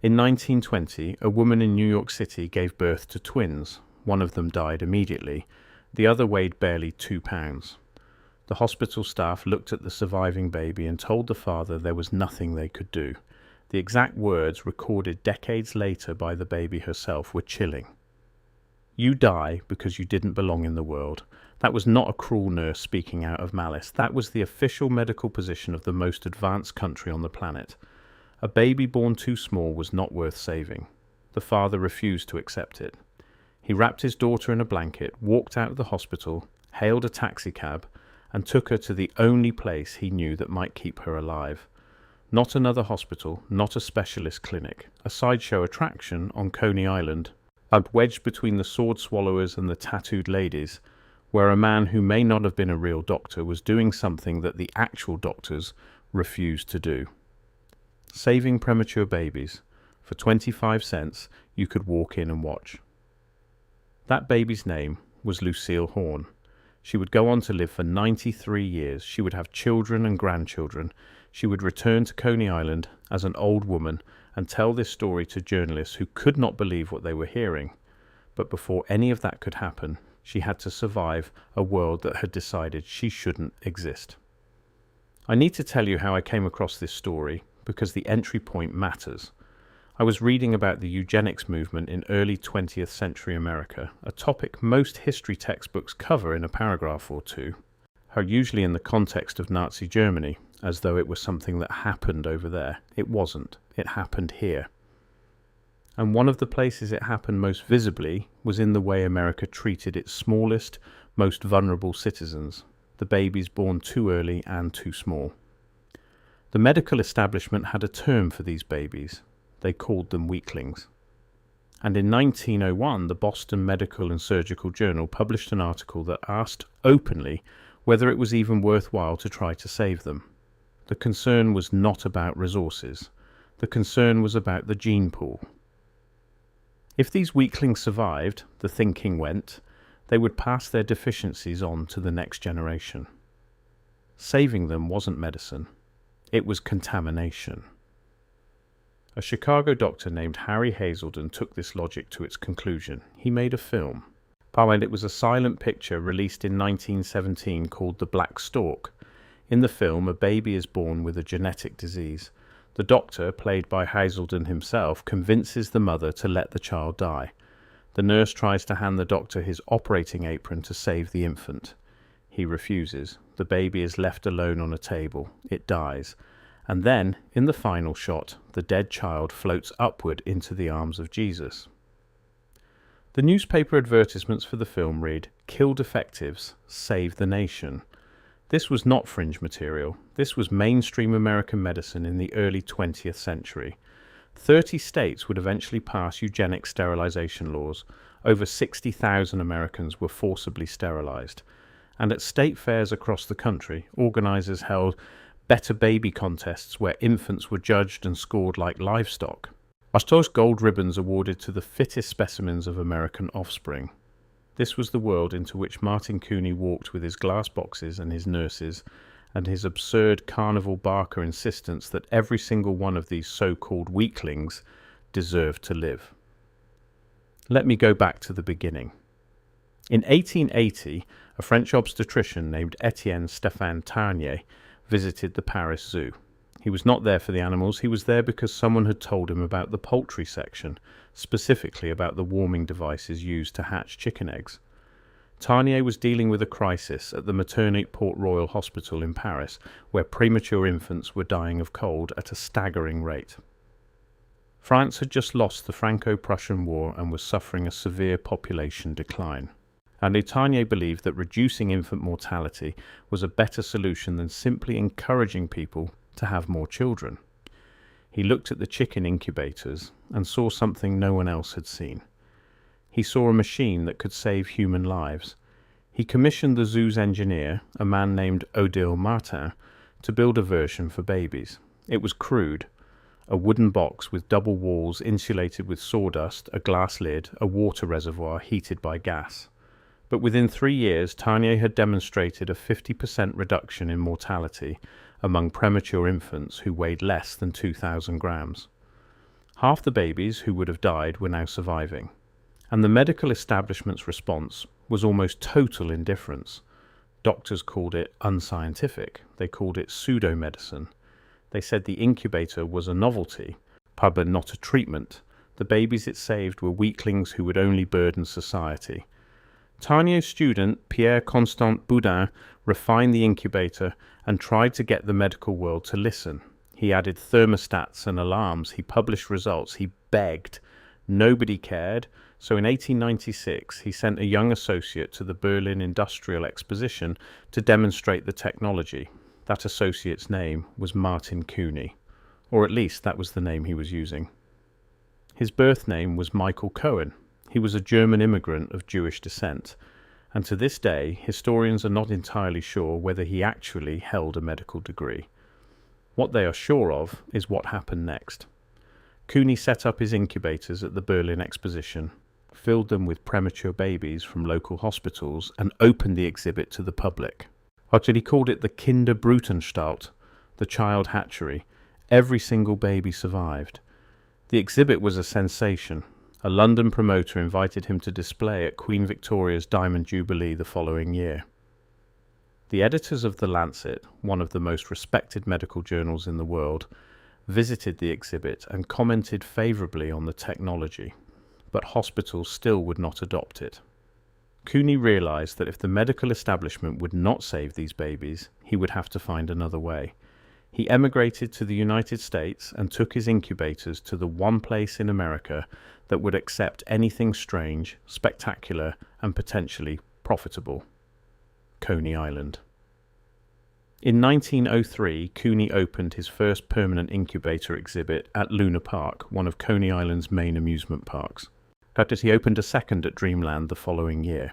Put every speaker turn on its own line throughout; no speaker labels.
In 1920, a woman in New York City gave birth to twins. One of them died immediately. The other weighed barely 2 pounds. The hospital staff looked at the surviving baby and told the father there was nothing they could do. The exact words, recorded decades later by the baby herself, were chilling. "You die because you didn't belong in the world." That was not a cruel nurse speaking out of malice. That was the official medical position of the most advanced country on the planet. A baby born too small was not worth saving. The father refused to accept it. He wrapped his daughter in a blanket, walked out of the hospital, hailed a taxicab, and took her to the only place he knew that might keep her alive. Not another hospital, not a specialist clinic, a sideshow attraction on Coney Island, wedged between the sword swallowers and the tattooed ladies, where a man who may not have been a real doctor was doing something that the actual doctors refused to do. Saving premature babies. For 25 cents, you could walk in and watch. That baby's name was Lucille Horn. She would go on to live for 93 years. She would have children and grandchildren. She would return to Coney Island as an old woman and tell this story to journalists who could not believe what they were hearing. But before any of that could happen, she had to survive a world that had decided she shouldn't exist. I need to tell you how I came across this story, because the entry point matters. I was reading about the eugenics movement in early 20th century America, a topic most history textbooks cover in a paragraph or two, usually in the context of Nazi Germany, as though it was something that happened over there. It wasn't. It happened here. And one of the places it happened most visibly was in the way America treated its smallest, most vulnerable citizens, the babies born too early and too small. The medical establishment had a term for these babies. They called them weaklings. And in 1901, the Boston Medical and Surgical Journal published an article that asked openly whether it was even worthwhile to try to save them. The concern was not about resources. The concern was about the gene pool. If these weaklings survived, the thinking went, they would pass their deficiencies on to the next generation. Saving them wasn't medicine. It was contamination. A Chicago doctor named Harry Hazelden took this logic to its conclusion. He made a film. It was a silent picture released in 1917 called The Black Stork. In the film, a baby is born with a genetic disease. The doctor, played by Hazelden himself, convinces the mother to let the child die. The nurse tries to hand the doctor his operating apron to save the infant. He refuses. The baby is left alone on a table. It dies. And then, in the final shot, the dead child floats upward into the arms of Jesus. The newspaper advertisements for the film read, "Kill defectives, save the nation." This was not fringe material. This was mainstream American medicine in the early 20th century. 30 states would eventually pass eugenic sterilization laws. Over 60,000 Americans were forcibly sterilized. And at state fairs across the country, organizers held better baby contests where infants were judged and scored like livestock. Those gold ribbons awarded to the fittest specimens of American offspring. This was the world into which Martin Couney walked with his glass boxes and his nurses, and his absurd carnival barker insistence that every single one of these so-called weaklings deserved to live. Let me go back to the beginning. In 1880, a French obstetrician named Etienne Stéphane Tarnier visited the Paris Zoo. He was not there for the animals, he was there because someone had told him about the poultry section, specifically about the warming devices used to hatch chicken eggs. Tarnier was dealing with a crisis at the Maternité Port Royal Hospital in Paris, where premature infants were dying of cold at a staggering rate. France had just lost the Franco-Prussian War and was suffering a severe population decline. And Tarnier believed that reducing infant mortality was a better solution than simply encouraging people to have more children. He looked at the chicken incubators and saw something no one else had seen. He saw a machine that could save human lives. He commissioned the zoo's engineer, a man named Odile Martin, to build a version for babies. It was crude. A wooden box with double walls insulated with sawdust, a glass lid, a water reservoir heated by gas. But within 3 years, Tarnier had demonstrated a 50% reduction in mortality among premature infants who weighed less than 2,000 grams. Half the babies who would have died were now surviving. And the medical establishment's response was almost total indifference. Doctors called it unscientific. They called it pseudo-medicine. They said the incubator was a novelty, but not a treatment. The babies it saved were weaklings who would only burden society. Tarnier's student, Pierre Constant Boudin, refined the incubator and tried to get the medical world to listen. He added thermostats and alarms. He published results. He begged. Nobody cared. So in 1896, he sent a young associate to the Berlin Industrial Exposition to demonstrate the technology. That associate's name was Martin Couney, or at least that was the name he was using. His birth name was Michael Cohen. He was a German immigrant of Jewish descent, and to this day, historians are not entirely sure whether he actually held a medical degree. What they are sure of is what happened next. Couney set up his incubators at the Berlin Exposition, filled them with premature babies from local hospitals, and opened the exhibit to the public. Actually, he called it the Kinderbrutenstalt, the child hatchery. Every single baby survived. The exhibit was a sensation. A London promoter invited him to display at Queen Victoria's Diamond Jubilee the following year. The editors of The Lancet, one of the most respected medical journals in the world, visited the exhibit and commented favourably on the technology, but hospitals still would not adopt it. Couney realised that if the medical establishment would not save these babies, he would have to find another way. He emigrated to the United States and took his incubators to the one place in America that would accept anything strange, spectacular, and potentially profitable: Coney Island. In 1903, Couney opened his first permanent incubator exhibit at Luna Park, one of Coney Island's main amusement parks. But he opened a second at Dreamland the following year.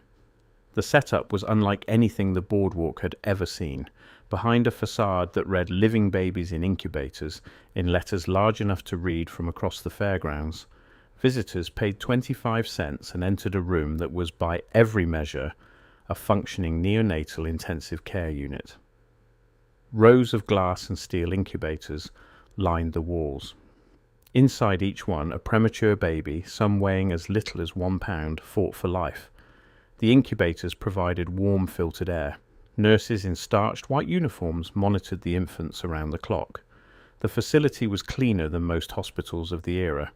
The setup was unlike anything the boardwalk had ever seen. Behind a facade that read "Living Babies in Incubators" in letters large enough to read from across the fairgrounds, visitors paid 25 cents and entered a room that was, by every measure, a functioning neonatal intensive care unit. Rows of glass and steel incubators lined the walls. Inside each one, a premature baby, some weighing as little as 1 pound, fought for life. The incubators provided warm filtered air. Nurses in starched white uniforms monitored the infants around the clock. The facility was cleaner than most hospitals of the era.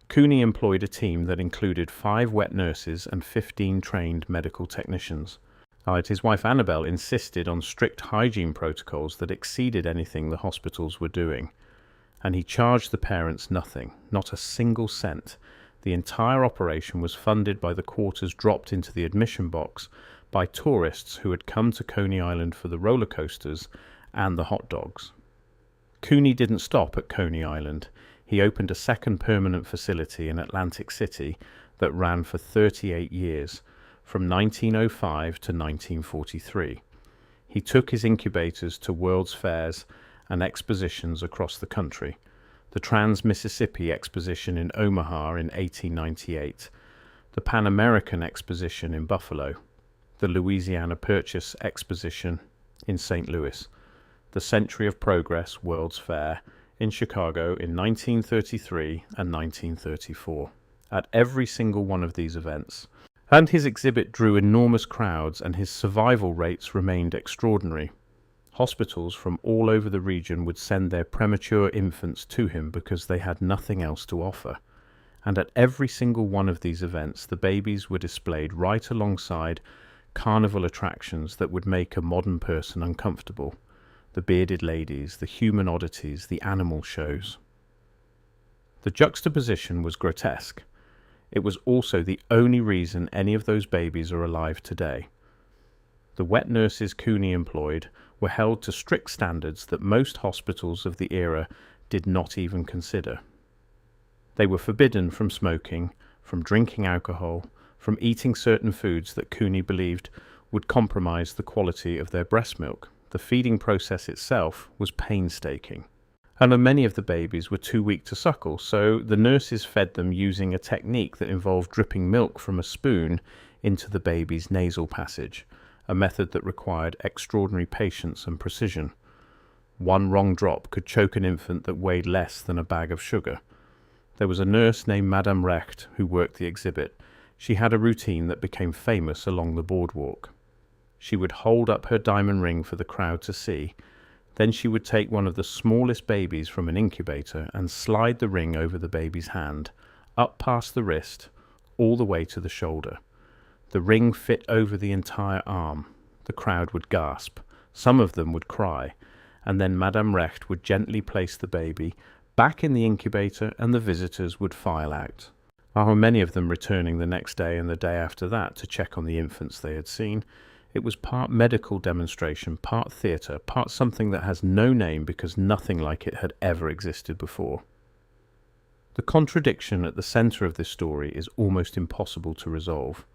Couney employed a team that included 5 wet nurses and 15 trained medical technicians. His wife Annabelle insisted on strict hygiene protocols that exceeded anything the hospitals were doing. And he charged the parents nothing, not a single cent. The entire operation was funded by the quarters dropped into the admission box by tourists who had come to Coney Island for the roller coasters and the hot dogs. Couney didn't stop at Coney Island. He opened a second permanent facility in Atlantic City that ran for 38 years, from 1905 to 1943. He took his incubators to World's Fairs and expositions across the country. The Trans-Mississippi Exposition in Omaha in 1898, the Pan American Exposition in Buffalo, the Louisiana Purchase Exposition in St. Louis, the Century of Progress World's Fair in Chicago in 1933 and 1934. At every single one of these events, and his exhibit drew enormous crowds, and his survival rates remained extraordinary. Hospitals from all over the region would send their premature infants to him because they had nothing else to offer. And at every single one of these events, the babies were displayed right alongside carnival attractions that would make a modern person uncomfortable: the bearded ladies, the human oddities, the animal shows. The juxtaposition was grotesque. It was also the only reason any of those babies are alive today. The wet nurses Couney employed were held to strict standards that most hospitals of the era did not even consider. They were forbidden from smoking, from drinking alcohol, from eating certain foods that Couney believed would compromise the quality of their breast milk. The feeding process itself was painstaking. And many of the babies were too weak to suckle, so the nurses fed them using a technique that involved dripping milk from a spoon into the baby's nasal passage, a method that required extraordinary patience and precision. One wrong drop could choke an infant that weighed less than a bag of sugar. There was a nurse named Madame Recht who worked the exhibit. She had a routine that became famous along the boardwalk. She would hold up her diamond ring for the crowd to see. Then she would take one of the smallest babies from an incubator and slide the ring over the baby's hand, up past the wrist, all the way to the shoulder. The ring fit over the entire arm. The crowd would gasp. Some of them would cry. And then Madame Recht would gently place the baby back in the incubator and the visitors would file out. Many of them returning the next day and the day after that to check on the infants they had seen. It was part medical demonstration, part theatre, part something that has no name because nothing like it had ever existed before. The contradiction at the centre of this story is almost impossible to resolve.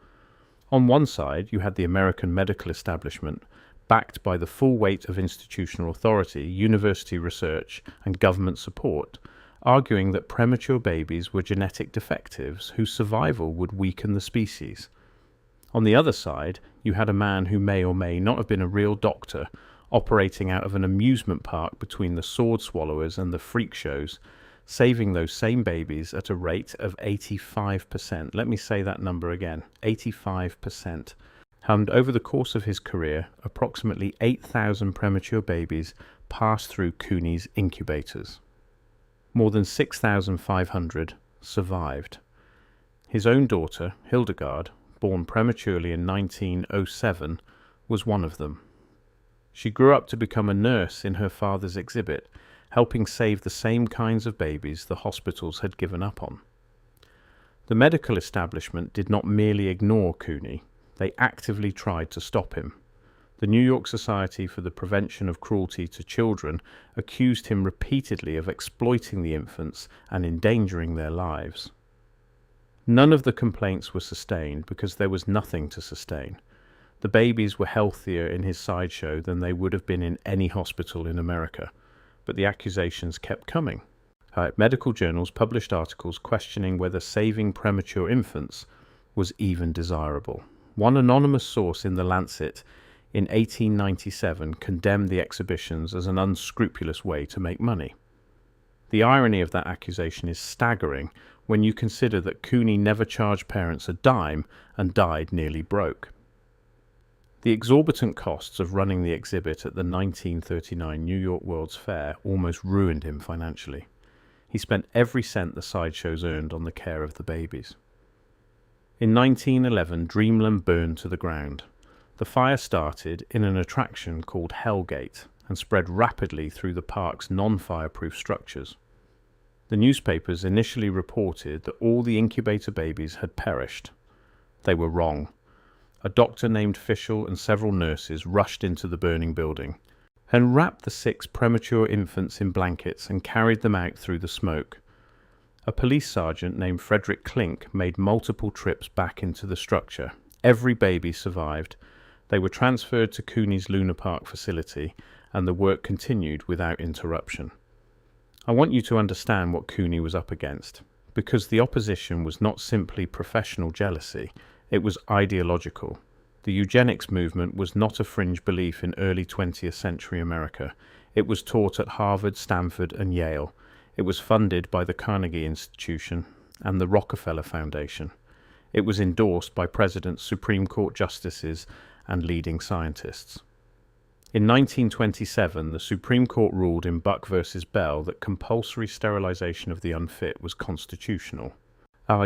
On one side, you had the American medical establishment, backed by the full weight of institutional authority, university research, and government support, arguing that premature babies were genetic defectives whose survival would weaken the species. On the other side, you had a man who may or may not have been a real doctor, operating out of an amusement park between the sword swallowers and the freak shows, saving those same babies at a rate of 85%. Let me say that number again, 85%. And over the course of his career, approximately 8,000 premature babies passed through Couney's incubators. More than 6,500 survived. His own daughter, Hildegard, born prematurely in 1907, was one of them. She grew up to become a nurse in her father's exhibit, helping save the same kinds of babies the hospitals had given up on. The medical establishment did not merely ignore Couney, they actively tried to stop him. The New York Society for the Prevention of Cruelty to Children accused him repeatedly of exploiting the infants and endangering their lives. None of the complaints were sustained because there was nothing to sustain. The babies were healthier in his sideshow than they would have been in any hospital in America, but the accusations kept coming. Medical journals published articles questioning whether saving premature infants was even desirable. One anonymous source in The Lancet in 1897 condemned the exhibitions as an unscrupulous way to make money. The irony of that accusation is staggering when you consider that Couney never charged parents a dime and died nearly broke. The exorbitant costs of running the exhibit at the 1939 New York World's Fair almost ruined him financially. He spent every cent the sideshows earned on the care of the babies. In 1911, Dreamland burned to the ground. The fire started in an attraction called Hellgate and spread rapidly through the park's non-fireproof structures. The newspapers initially reported that all the incubator babies had perished. They were wrong. A doctor named Fischel and several nurses rushed into the burning building and wrapped the 6 premature infants in blankets and carried them out through the smoke. A police sergeant named Frederick Klink made multiple trips back into the structure. Every baby survived. They were transferred to Couney's Luna Park facility, and the work continued without interruption. I want you to understand what Couney was up against, because the opposition was not simply professional jealousy, it was ideological. The eugenics movement was not a fringe belief in early 20th century America. It was taught at Harvard, Stanford, and Yale. It was funded by the Carnegie Institution and the Rockefeller Foundation. It was endorsed by presidents, Supreme Court justices, and leading scientists. In 1927, the Supreme Court ruled in Buck v. Bell that compulsory sterilization of the unfit was constitutional.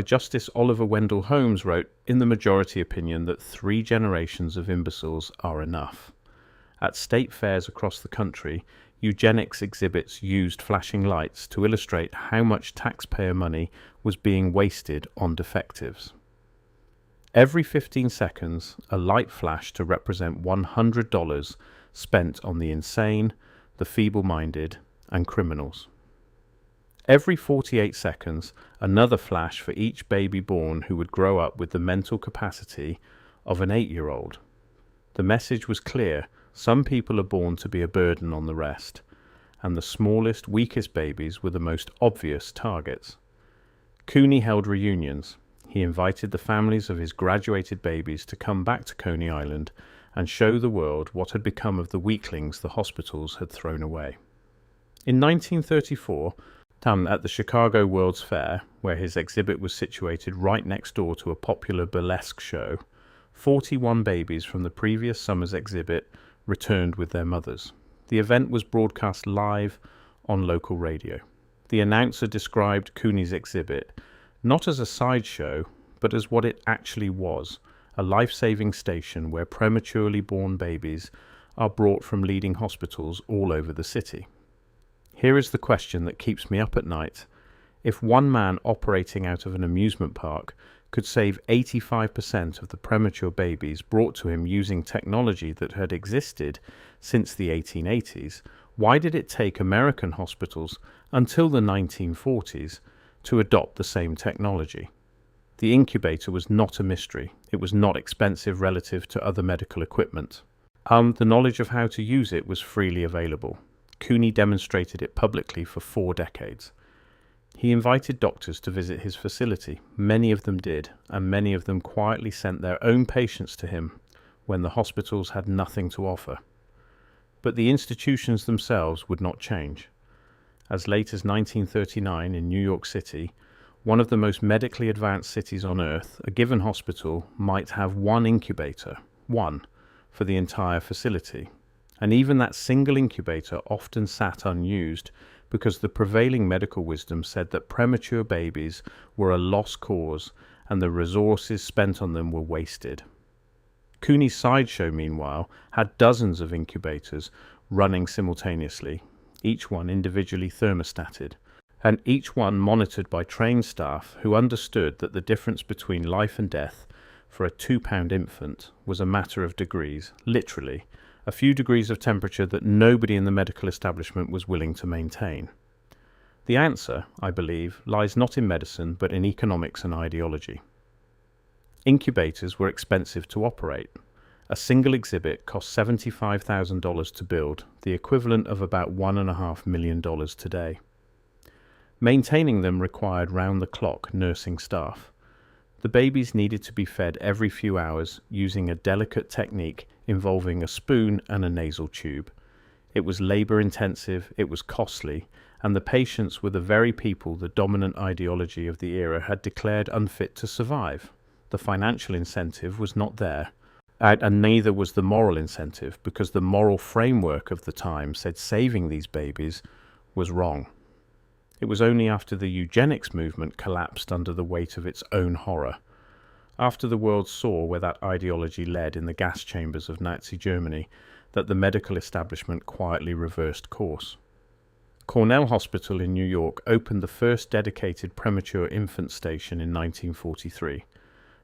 Justice Oliver Wendell Holmes wrote, in the majority opinion, that 3 generations of imbeciles are enough. At state fairs across the country, eugenics exhibits used flashing lights to illustrate how much taxpayer money was being wasted on defectives. Every 15 seconds, a light flashed to represent $100 spent on the insane, the feeble-minded, and criminals. Every 48 seconds, another flash for each baby born who would grow up with the mental capacity of an 8-year-old. The message was clear: some people are born to be a burden on the rest, and the smallest, weakest babies were the most obvious targets. Couney held reunions. He invited the families of his graduated babies to come back to Coney Island and show the world what had become of the weaklings the hospitals had thrown away. In 1934, At the Chicago World's Fair, where his exhibit was situated right next door to a popular burlesque show, 41 babies from the previous summer's exhibit returned with their mothers. The event was broadcast live on local radio. The announcer described Couney's exhibit not as a sideshow, but as what it actually was, a life-saving station where prematurely born babies are brought from leading hospitals all over the city. Here is the question that keeps me up at night. If one man operating out of an amusement park could save 85% of the premature babies brought to him using technology that had existed since the 1880s, why did it take American hospitals until the 1940s to adopt the same technology? The incubator was not a mystery. It was not expensive relative to other medical equipment. The knowledge of how to use it was freely available. Couney demonstrated it publicly for 4 decades. He invited doctors to visit his facility. Many of them did, and many of them quietly sent their own patients to him when the hospitals had nothing to offer. But the institutions themselves would not change. As late as 1939 in New York City, one of the most medically advanced cities on earth, a given hospital might have one incubator, one, for the entire facility. And even that single incubator often sat unused because the prevailing medical wisdom said that premature babies were a lost cause and the resources spent on them were wasted. Couney's sideshow, meanwhile, had dozens of incubators running simultaneously, each one individually thermostated, and each one monitored by trained staff who understood that the difference between life and death for a 2-pound infant was a matter of degrees, literally, a few degrees of temperature that nobody in the medical establishment was willing to maintain. The answer, I believe, lies not in medicine but in economics and ideology. Incubators were expensive to operate. A single exhibit cost $75,000 to build, the equivalent of about $1.5 million today. Maintaining them required round-the-clock nursing staff. The babies needed to be fed every few hours using a delicate technique involving a spoon and a nasal tube. It was labor-intensive, it was costly, and the patients were the very people the dominant ideology of the era had declared unfit to survive. The financial incentive was not there, and neither was the moral incentive, because the moral framework of the time said saving these babies was wrong. It was only after the eugenics movement collapsed under the weight of its own horror, after the world saw where that ideology led in the gas chambers of Nazi Germany, that the medical establishment quietly reversed course. Cornell Hospital in New York opened the first dedicated premature infant station in 1943.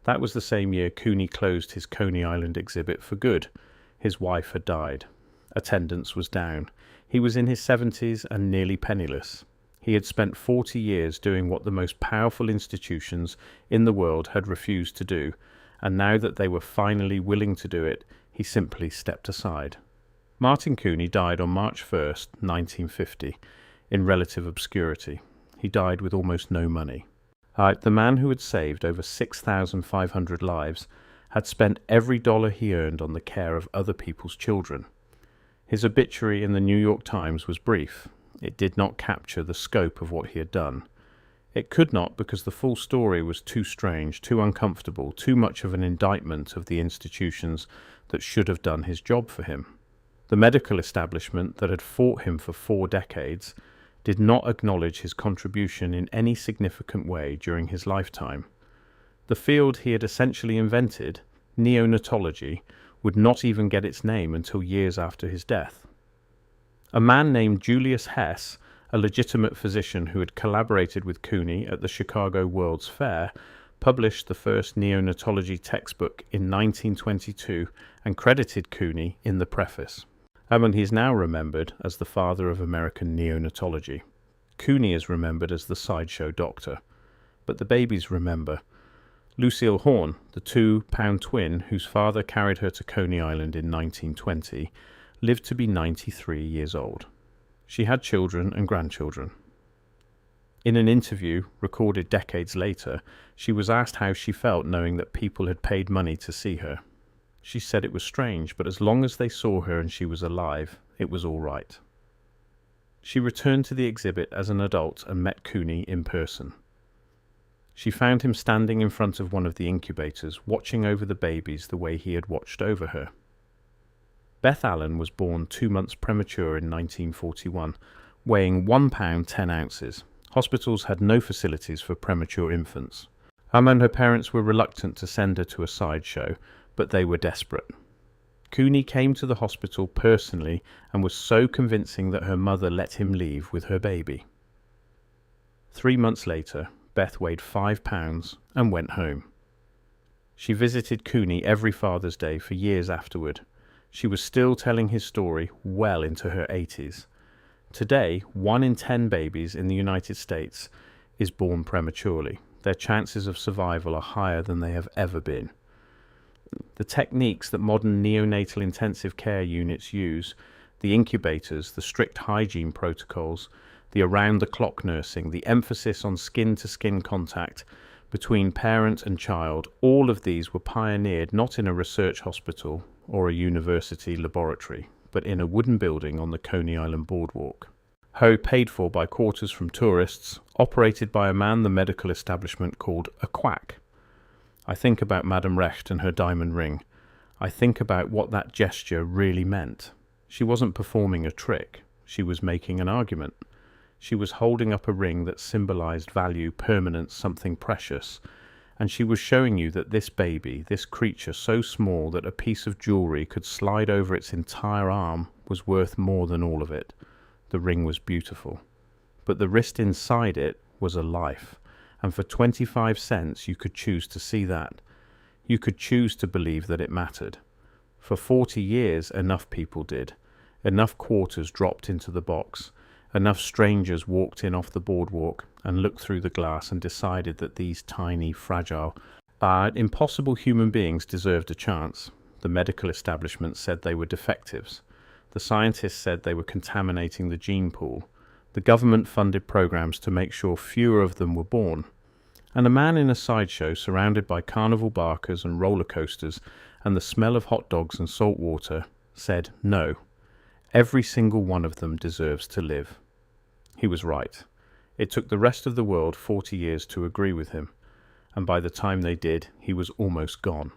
That was the same year Couney closed his Coney Island exhibit for good. His wife had died. Attendance was down. He was in his 70s and nearly penniless. He had spent 40 years doing what the most powerful institutions in the world had refused to do, and now that they were finally willing to do it, he simply stepped aside. Martin Couney died on March 1st, 1950, in relative obscurity. He died with almost no money. The man who had saved over 6,500 lives had spent every dollar he earned on the care of other people's children. His obituary in the New York Times was brief. It did not capture the scope of what he had done. It could not, because the full story was too strange, too uncomfortable, too much of an indictment of the institutions that should have done his job for him. The medical establishment that had fought him for 4 decades did not acknowledge his contribution in any significant way during his lifetime. The field he had essentially invented, neonatology, would not even get its name until years after his death. A man named Julius Hess, a legitimate physician who had collaborated with Couney at the Chicago World's Fair, published the first neonatology textbook in 1922 and credited Couney in the preface. And he is now remembered as the father of American neonatology. Couney is remembered as the sideshow doctor. But the babies remember. Lucille Horn, the 2-pound twin whose father carried her to Coney Island in 1920, lived to be 93 years old. She had children and grandchildren. In an interview recorded decades later, she was asked how she felt knowing that people had paid money to see her. She said it was strange, but as long as they saw her and she was alive, it was all right. She returned to the exhibit as an adult and met Couney in person. She found him standing in front of one of the incubators, watching over the babies the way he had watched over her. Beth Allen was born 2 months premature in 1941, weighing 1 pound 10 ounces. Hospitals had no facilities for premature infants. And her parents were reluctant to send her to a sideshow, but they were desperate. Couney came to the hospital personally and was so convincing that her mother let him leave with her baby. 3 months later, Beth weighed 5 pounds and went home. She visited Couney every Father's Day for years afterward. She was still telling his story well into her 80s. Today, 1 in 10 babies in the United States is born prematurely. Their chances of survival are higher than they have ever been. The techniques that modern neonatal intensive care units use, the incubators, the strict hygiene protocols, the around-the-clock nursing, the emphasis on skin-to-skin contact between parent and child, all of these were pioneered not in a research hospital or a university laboratory, but in a wooden building on the Coney Island boardwalk. Paid for by quarters from tourists, operated by a man the medical establishment called a quack. I think about Madame Recht and her diamond ring. I think about what that gesture really meant. She wasn't performing a trick. She was making an argument. She was holding up a ring that symbolized value, permanence, something precious. And she was showing you that this baby, this creature so small that a piece of jewelry could slide over its entire arm, was worth more than all of it. The ring was beautiful. But the wrist inside it was a life. And for 25 cents you could choose to see that. You could choose to believe that it mattered. For 40 years enough people did. Enough quarters dropped into the box. Enough strangers walked in off the boardwalk and looked through the glass and decided that these tiny, fragile, impossible human beings deserved a chance. The medical establishment said they were defectives. The scientists said they were contaminating the gene pool. The government funded programs to make sure fewer of them were born. And a man in a sideshow surrounded by carnival barkers and roller coasters and the smell of hot dogs and salt water said no. Every single one of them deserves to live. He was right. It took the rest of the world 40 years to agree with him, and by the time they did, he was almost gone.